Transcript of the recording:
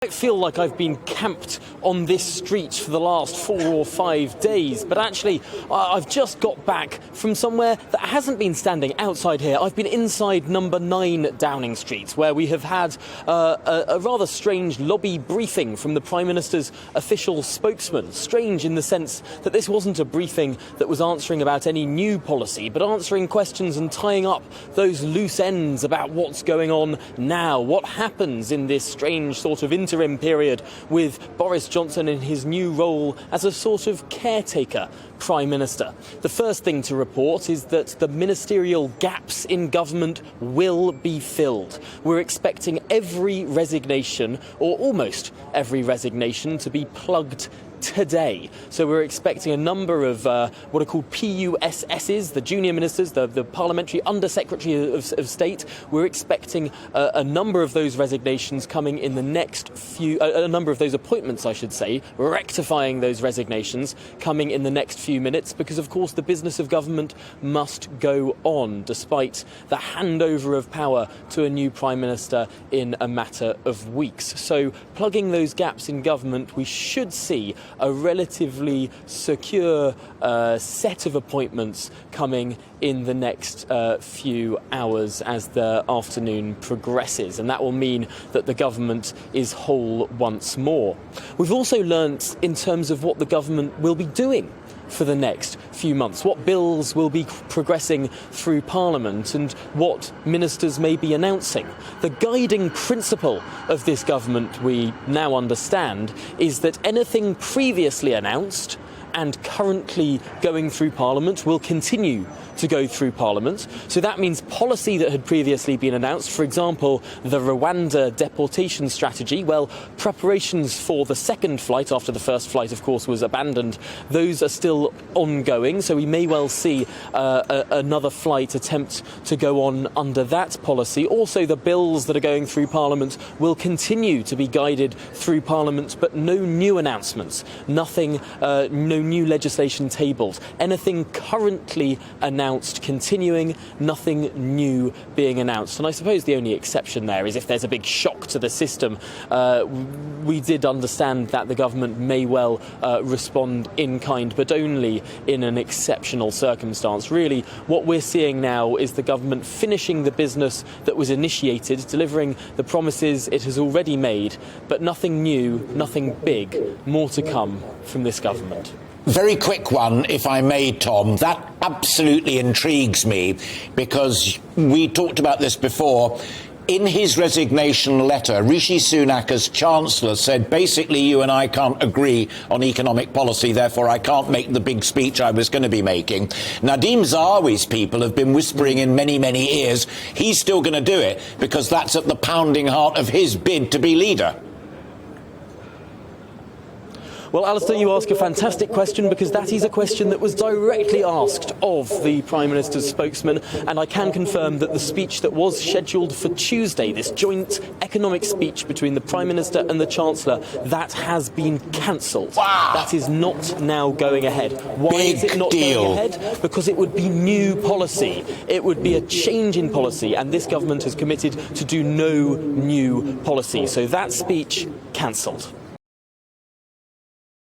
I feel like I've been camped on this street for the last 4 or 5 days, but actually I've just got back from somewhere that hasn't been standing outside here. I've been inside number 9 Downing Street, where we have had a rather strange lobby briefing from the Prime Minister's official spokesman. Strange in the sense that this wasn't a briefing that was answering about any new policy, but answering questions and tying up those loose ends about what's going on now, what happens in this strange sort of interim period with Boris Johnson in his new role as a sort of caretaker Prime Minister. The first thing to report is that the ministerial gaps in government will be filled. We're expecting every resignation, or almost every resignation, to be plugged today. So we're expecting a number of what are called PUSSs, the junior ministers, the parliamentary undersecretary of state. We're expecting a number of those resignations coming in the next a number of those appointments, I should say, rectifying those resignations coming in the next few minutes, because of course the business of government must go on despite the handover of power to a new Prime Minister in a matter of weeks. So plugging those gaps in government, we should see a relatively secure set of appointments coming in the next few hours as the afternoon progresses, and that will mean that the government is whole once more. We've also learnt in terms of what the government will be doing for the next few months, what bills will be progressing through Parliament and what ministers may be announcing. The guiding principle of this government, we now understand, is that anything previously announced and currently going through Parliament will continue to go through Parliament. So that means policy that had previously been announced, for example, the Rwanda deportation strategy, well, preparations for the second flight, after the first flight, of course, was abandoned, those are still ongoing. So we may well see another flight attempt to go on under that policy. Also, the bills that are going through Parliament will continue to be guided through Parliament, but no new announcements, nothing, no new legislation tabled. Anything currently announced continuing, nothing new being announced. And I suppose the only exception there is if there's a big shock to the system. We did understand that the government may well respond in kind, but only in an exceptional circumstance. Really, what we're seeing now is the government finishing the business that was initiated, delivering the promises it has already made, but nothing new, nothing big, more to come from this government. Very quick one, if I may, Tom. That absolutely intrigues me, because we talked about this before. In his resignation letter, Rishi Sunak, as Chancellor, said basically you and I can't agree on economic policy, therefore I can't make the big speech I was going to be making. Nadeem Zahawi's people have been whispering in many, many ears he's still going to do it because that's at the pounding heart of his bid to be leader. Well, Alistair, you ask a fantastic question, because that is a question that was directly asked of the Prime Minister's spokesman, and I can confirm that the speech that was scheduled for Tuesday, this joint economic speech between the Prime Minister and the Chancellor, that has been cancelled. Wow. That is not now going ahead. Why is it not going ahead? Because it would be new policy. It would be a change in policy, and this government has committed to do no new policy. So that speech cancelled.